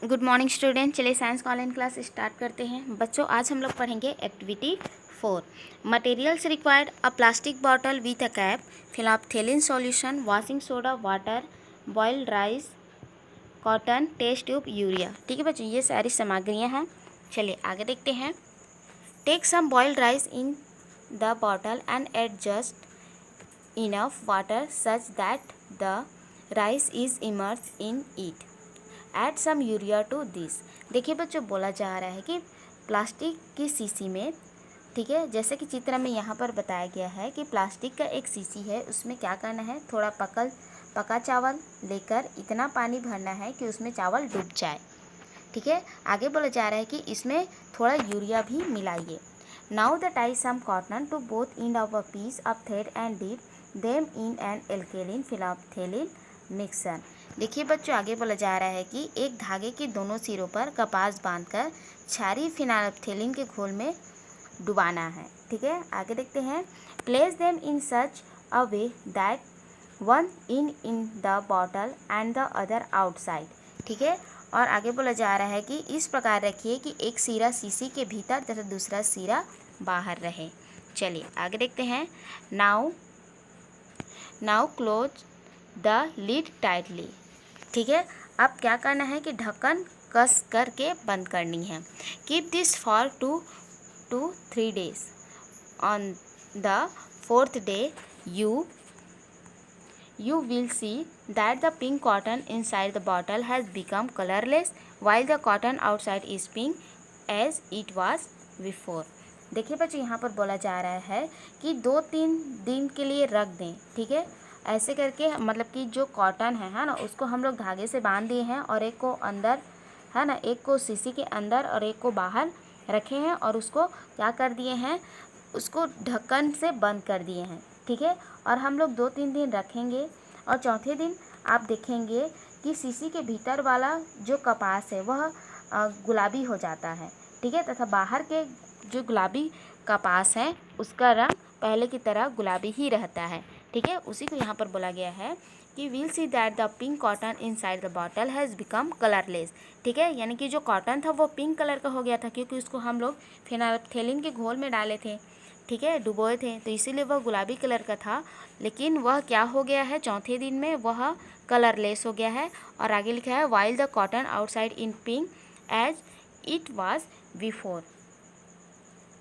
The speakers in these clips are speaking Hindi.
Good morning student. चलिए साइंस का ऑनलाइन क्लास स्टार्ट करते हैं। बच्चों आज हम लोग पढ़ेंगे activity 4। Materials required a plastic bottle with a cap, phenolphthalein solution, washing soda, water, boiled rice, cotton, test tube, urea. ठीक है बच्चों, ये सारी सामग्रियाँ हैं। चलिए आगे देखते हैं। Take some boiled rice in the bottle and add just enough water such that the rice is immersed in it. Add some urea to this. देखिए बच्चों, बोला जा रहा है कि प्लास्टिक की शीशी में, ठीक है, जैसे कि चित्र में यहाँ पर बताया गया है कि प्लास्टिक का एक शीशी है, उसमें क्या करना है, थोड़ा पका चावल लेकर इतना पानी भरना है कि उसमें चावल डूब जाए। ठीक है, आगे बोला जा रहा है कि इसमें थोड़ा यूरिया भी मिलाइए। Now the tie some cotton to both end of a piece of thread and dip them in an alkaline phenolphthalein mixture. देखिए बच्चों, आगे बोला जा रहा है कि एक धागे के दोनों सिरों पर कपास बांधकर क्षारीय फिनोल्फ्थेलिन के घोल में डुबाना है। ठीक है, आगे देखते हैं। Place them in such a way that one in the bottle and the other outside. ठीक है, और आगे बोला जा रहा है कि इस प्रकार रखिए कि एक सिरा शीशी के भीतर तथा दूसरा सिरा बाहर रहे। चलिए आगे देखते हैं। Now close the lid tightly. ठीक है, अब क्या करना है कि ढक्कन कस करके बंद करनी है। Keep this for 2 to 3 days. On the 4th day, you will see that the pink cotton inside the bottle has become colorless while the cotton outside is pink as it was before. देखिए बच्चों, यहाँ पर बोला जा रहा है कि 2-3 दिन के लिए रख दें। ठीक है, ऐसे करके मतलब कि जो कॉटन है ना, उसको हम लोग धागे से बांध दिए हैं और एक को अंदर है ना, एक को शीशी के अंदर और एक को बाहर रखे हैं और उसको क्या कर दिए हैं, उसको ढक्कन से बंद कर दिए हैं। ठीक है, और हम लोग 2-3 दिन रखेंगे और चौथे दिन आप देखेंगे कि शीशी के भीतर वाला जो कपास है वह गुलाबी हो जाता है। ठीक है, तथा बाहर के जो गुलाबी कपास है उसका रंग पहले की तरह गुलाबी ही रहता है। ठीक है, उसी को यहाँ पर बोला गया है कि will see that the pink cotton inside the bottle has become colourless. ठीक है, यानी कि जो कॉटन था वो पिंक कलर का हो गया था क्योंकि उसको हम लोग फिनोल्फ्थेलिन के घोल में डाले थे। ठीक है, डुबोए थे, तो इसीलिए वह गुलाबी कलर का था, लेकिन वह क्या हो गया है, चौथे दिन में वह कलरलेस हो गया है। और आगे लिखा है while the cotton outside in pink as it was before.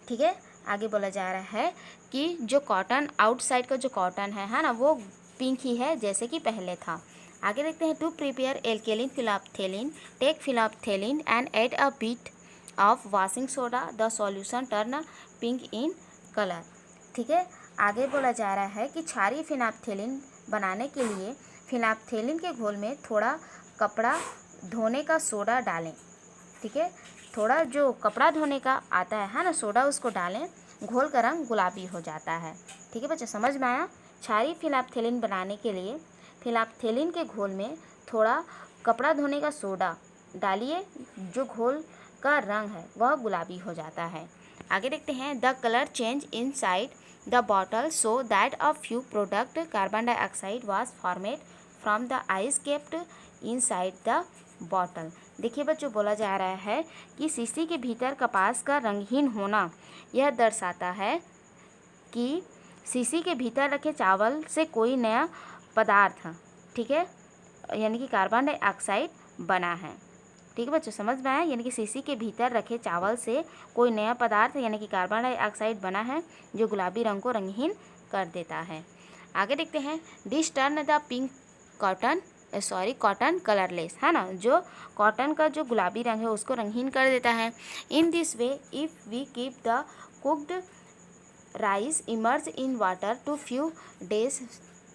ठीक है, आगे बोला जा रहा है कि जो कॉटन आउटसाइड का जो कॉटन है ना, वो पिंक ही है जैसे कि पहले था। आगे देखते हैं। To prepare alkaline phenolphthalein, take phenolphthalein and add a bit of washing soda, the solution turn pink in colour. ठीक है, आगे बोला जा रहा है कि क्षारीय फिनोल्फ्थेलिन बनाने के लिए फिनोल्फ्थेलिन के घोल में थोड़ा कपड़ा धोने का सोडा डालें। ठीक है, थोड़ा जो कपड़ा धोने का आता है ना सोडा, उसको डालें, घोल का रंग गुलाबी हो जाता है। ठीक है बच्चे, समझ में आया। क्षारीय फिनोल्फ्थेलिन बनाने के लिए फिनोल्फ्थेलिन के घोल में थोड़ा कपड़ा धोने का सोडा डालिए, जो घोल का रंग है वह गुलाबी हो जाता है। आगे देखते हैं। The colour change in side the bottle so that a few product carbon dioxide was formed from the ice kept in side the bottle. देखिए बच्चों, बोला जा रहा है कि शीशी के भीतर कपास का रंगहीन होना यह दर्शाता है कि शीशी के भीतर रखे चावल से कोई नया पदार्थ, ठीक है, यानी कि कार्बन डाइऑक्साइड बना है। ठीक है बच्चों, समझ में आया। यानी कि शीशी के भीतर रखे चावल से कोई नया पदार्थ यानी कि कार्बन डाइऑक्साइड बना है, जो गुलाबी रंग को रंगहीन कर देता है। आगे देखते हैं। This turn the pink cotton colourless, है ना, जो कॉटन का जो गुलाबी रंग है उसको रंगहीन कर देता है। In this way if we keep the cooked rice emerge in water to few days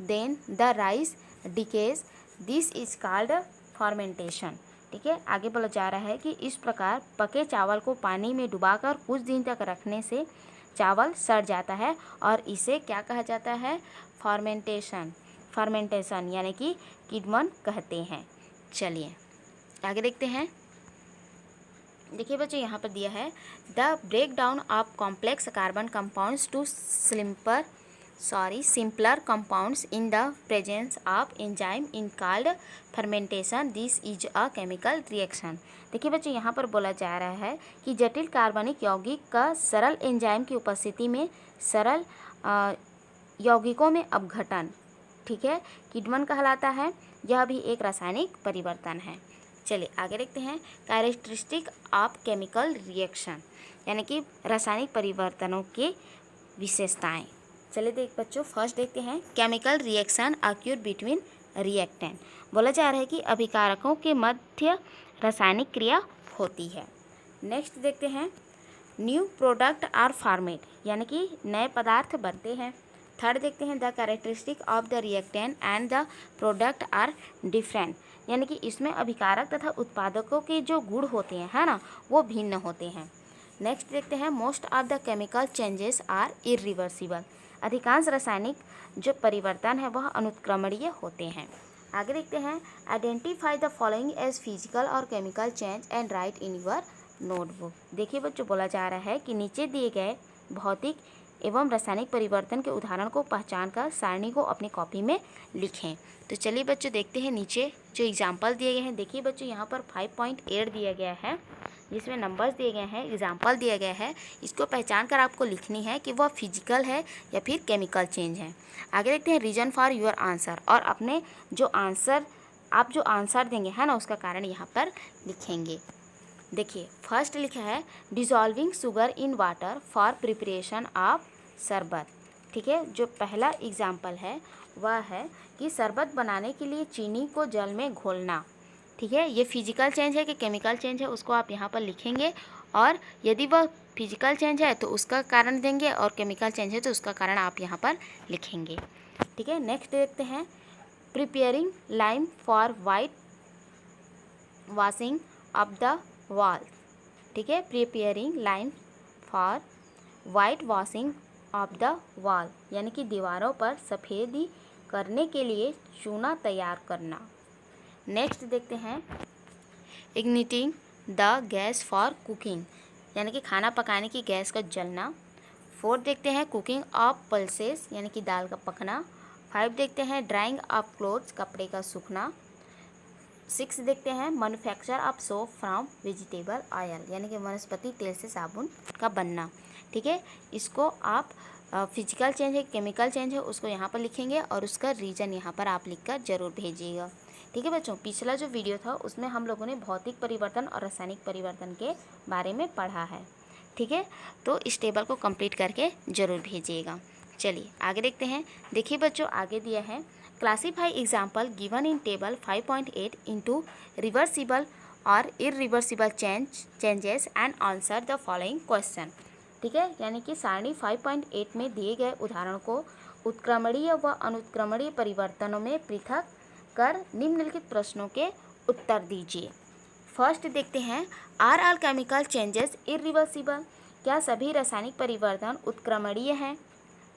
then the rice decays, this is called fermentation. ठीक है, आगे बोला जा रहा है कि इस प्रकार पके चावल को पानी में डुबाकर कुछ दिन तक रखने से चावल सड़ जाता है और इसे क्या कहा जाता है, फर्मेंटेशन यानी कि किण्वन कहते हैं। चलिए आगे देखते हैं। देखिए बच्चों, यहाँ पर दिया है the break down of complex carbon compounds to simpler compounds in the presence of enzyme in called fermentation. This is a chemical reaction. देखिए बच्चों, यहाँ पर बोला जा रहा है कि जटिल कार्बनिक यौगिक का सरल एंजाइम की उपस्थिति में सरल यौगिकों में अपघटन, ठीक है, किण्वन कहलाता है। यह भी एक रासायनिक परिवर्तन है। चलिए आगे देखते हैं। कैरेक्टरिस्टिक ऑफ केमिकल रिएक्शन, यानी कि रासायनिक परिवर्तनों की विशेषताएं। चलिए बच्चों, फर्स्ट देखते हैं chemical reaction occur between reactant. बोला जा रहा है कि अभिकारकों के मध्य रासायनिक क्रिया होती है। नेक्स्ट देखते हैं न्यू प्रोडक्ट आर फॉर्मेड, यानी कि नए पदार्थ बनते हैं। थर्ड देखते हैं the characteristic of the reactant and the product are different, यानी कि इसमें अभिकारक तथा उत्पादकों के जो गुण होते हैं, है ना, वो भिन्न होते हैं। नेक्स्ट देखते हैं most of the chemical changes are irreversible, अधिकांश रासायनिक जो परिवर्तन है वह अनुत्क्रमणीय होते हैं। आगे देखते हैं identify the following as physical और chemical change and write in your notebook. देखिए बच्चों, बोला जा रहा है कि नीचे दिए गए भौतिक एवं रासायनिक परिवर्तन के उदाहरण को पहचान कर सारणी को अपनी कॉपी में लिखें। तो चलिए बच्चों देखते हैं नीचे जो एग्जाम्पल दिए गए हैं। देखिए बच्चों, यहाँ पर 5.8 दिया गया है, जिसमें नंबर्स दिए गए हैं, एग्जाम्पल दिया गया है। इसको पहचान कर आपको लिखनी है कि वह फिजिकल है या फिर केमिकल चेंज है। आगे देखते हैं रीजन फॉर योर आंसर, और अपने जो आंसर देंगे, है ना, उसका कारण यहाँ पर लिखेंगे। देखिए फर्स्ट लिखा है dissolving sugar in water for preparation of शरबत, ठीक है। जो पहला एग्जाम्पल है वह है कि शरबत बनाने के लिए चीनी को जल में घोलना, ठीक है। ये फिजिकल चेंज है कि केमिकल चेंज है, उसको आप यहाँ पर लिखेंगे, और यदि वह फिजिकल चेंज है तो उसका कारण देंगे, और केमिकल चेंज है तो उसका कारण आप यहाँ पर लिखेंगे, ठीक है। नेक्स्ट देखते हैं preparing lime for white washing of the wall, ठीक है। Preparing lime for white washing of the wall, यानी कि दीवारों पर सफ़ेदी करने के लिए चूना तैयार करना। नेक्स्ट देखते हैं igniting the gas for cooking, यानी कि खाना पकाने की गैस का जलना। 4 देखते हैं कुकिंग ऑफ पल्सेस, यानी कि दाल का पकना। 5 देखते हैं ड्राइंग ऑफ क्लोथ्स, कपड़े का सूखना। 6 देखते हैं manufacture of soap from vegetable oil, यानी कि वनस्पति तेल से साबुन का बनना, ठीक है। इसको आप फिजिकल चेंज है केमिकल चेंज है उसको यहाँ पर लिखेंगे, और उसका रीज़न यहाँ पर आप लिखकर ज़रूर भेजिएगा, ठीक है बच्चों। पिछला जो वीडियो था उसमें हम लोगों ने भौतिक परिवर्तन और रासायनिक परिवर्तन के बारे में पढ़ा है, ठीक है। तो इस टेबल को कंप्लीट करके ज़रूर भेजिएगा। चलिए आगे देखते हैं। देखिए बच्चों, आगे दिया है classify example given in table 5.8 into reversible और irreversible changes and answer the following question, ठीक है। यानी कि सारणी 5.8 में दिए गए उदाहरण को उत्क्रमणीय व अनुत्क्रमणीय परिवर्तनों में पृथक कर निम्नलिखित प्रश्नों के उत्तर दीजिए। फर्स्ट देखते हैं are all chemical changes irreversible, क्या सभी रासायनिक परिवर्तन उत्क्रमणीय हैं,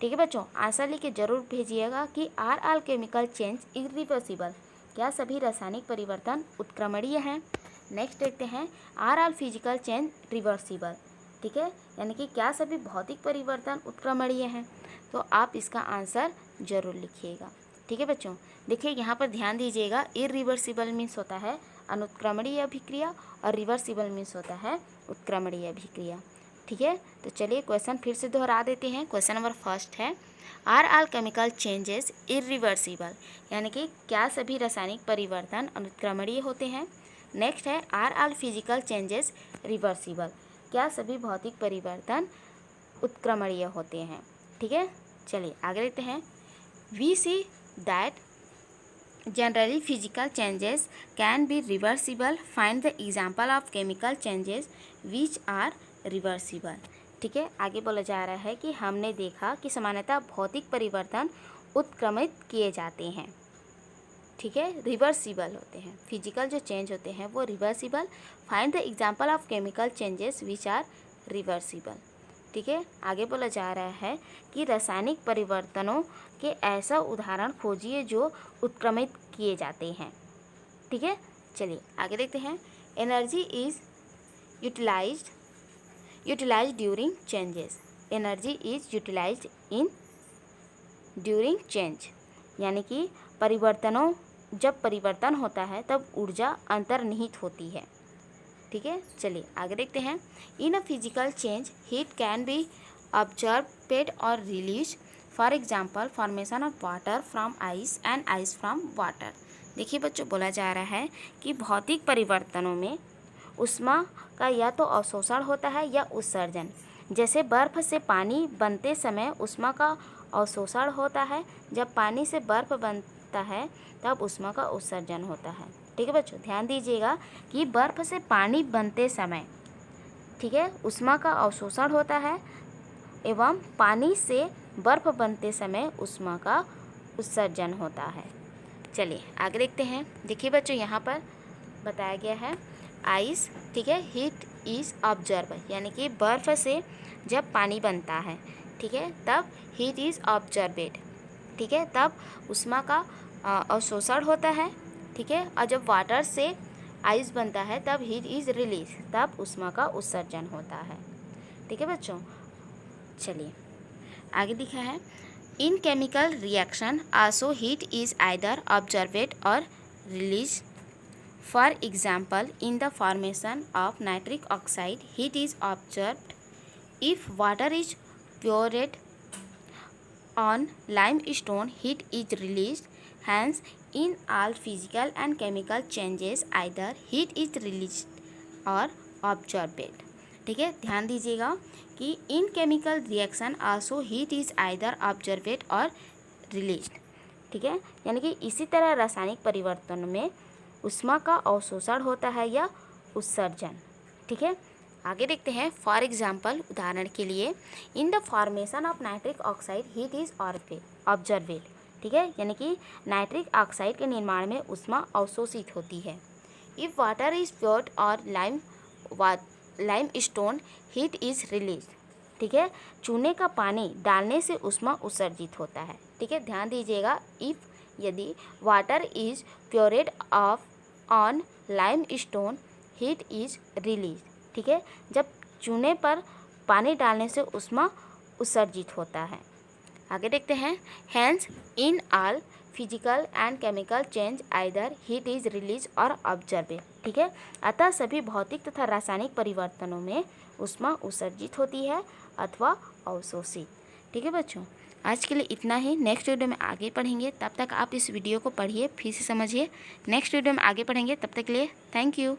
ठीक है बच्चों। आंसर लिख के जरूर भेजिएगा कि are all chemical change irreversible, क्या सभी रासायनिक परिवर्तन उत्क्रमणीय हैं। नेक्स्ट देखते हैं are all physical change reversible, ठीक है, यानी कि क्या सभी भौतिक परिवर्तन उत्क्रमणीय हैं। तो आप इसका आंसर जरूर लिखिएगा, ठीक है बच्चों। देखिए यहाँ पर ध्यान दीजिएगा, इरिवर्सिबल मीन्स होता है अनुत्क्रमणीय अभिक्रिया, और रिवर्सिबल मीन्स होता है उत्क्रमणीय अभिक्रिया, ठीक है। तो चलिए क्वेश्चन फिर से दोहरा देते हैं। क्वेश्चन नंबर फर्स्ट है are all chemical changes irreversible, यानी कि क्या सभी रासायनिक परिवर्तन अनुत्क्रमणीय होते हैं। नेक्स्ट है are all physical changes reversible, क्या सभी भौतिक परिवर्तन उत्क्रमणीय होते हैं, ठीक है। चलिए आगे देखते हैं। We see that generally physical changes can be reversible, find the example of chemical changes which are reversible, ठीक है। आगे बोला जा रहा है कि हमने देखा कि सामान्यतः भौतिक परिवर्तन उत्क्रमित किए जाते हैं, ठीक है, रिवर्सिबल होते हैं। फिजिकल जो चेंज होते हैं वो reversible, find the example of chemical changes which are reversible, ठीक है। आगे बोला जा रहा है कि रासायनिक परिवर्तनों के ऐसा उदाहरण खोजिए जो उत्क्रमित किए जाते हैं, ठीक है। चलिए आगे देखते हैं। Energy is utilised during changes, energy is utilised in during change, यानी कि जब परिवर्तन होता है तब ऊर्जा अंतर्निहित होती है। ठीक है, चलिए आगे देखते हैं। In a physical change heat can be observed or release, for example formation of water from ice and ice from water. देखिए बच्चों, बोला जा रहा है कि भौतिक परिवर्तनों में ऊष्मा का या तो अवशोषण होता है या उत्सर्जन। जैसे बर्फ से पानी बनते समय ऊष्मा का अवशोषण होता है, जब पानी से बर्फ बनता है तब ऊष्मा का उत्सर्जन होता है। ठीक है बच्चों, ध्यान दीजिएगा कि बर्फ से पानी बनते समय, ठीक है, ऊष्मा का अवशोषण होता है एवं पानी से बर्फ बनते समय ऊष्मा का उत्सर्जन होता है। चलिए आगे देखते हैं। देखिए बच्चों, यहाँ पर बताया गया है आइस, ठीक है, हीट इज ऑब्जर्व, यानी कि बर्फ से जब पानी बनता है, ठीक है, तब हीट इज ऑब्जर्वेड, ठीक है, तब ऊष्मा का अवशोषण होता है। ठीक है, और जब वाटर से आइस बनता है तब हीट इज रिलीज, तब ऊष्मा का उत्सर्जन होता है। ठीक है बच्चों, चलिए आगे लिखा है in chemical reaction also heat is either observed or release, for example in the formation of nitric oxide heat is observed if water is poured on limestone heat is released, hence in all physical and chemical changes either heat is released or absorbed। ठीक है, ध्यान दीजिएगा कि in chemical reaction also heat is either observed or released. ठीक है, यानी कि इसी तरह रासायनिक परिवर्तन में ऊष्मा का अवशोषण होता है या उत्सर्जन। ठीक है, आगे देखते हैं। फॉर एग्जाम्पल, उदाहरण के लिए, in the formation of nitric oxide heat is observed. ठीक है, यानी कि नाइट्रिक ऑक्साइड के निर्माण में ऊष्मा अवशोषित होती है। इफ वाटर इज प्योर्ड और lime stone heat is release. ठीक है, चूने का पानी डालने से ऊष्मा उत्सर्जित होता है। ठीक है, ध्यान दीजिएगा, इफ यदि water is poured on limestone heat is release. ठीक है, जब चूने पर पानी डालने से ऊष्मा उत्सर्जित होता है। आगे देखते हैं। Hence in all physical and chemical change either heat is release और ऑब्जर्वेड। ठीक है, अतः सभी भौतिक तथा रासायनिक परिवर्तनों में ऊष्मा उत्सर्जित होती है अथवा अवशोषित। ठीक है बच्चों, आज के लिए इतना ही। नेक्स्ट वीडियो में आगे पढ़ेंगे, तब तक आप इस वीडियो को पढ़िए, फिर से समझिए। नेक्स्ट वीडियो में आगे पढ़ेंगे, तब तक के लिए थैंक यू।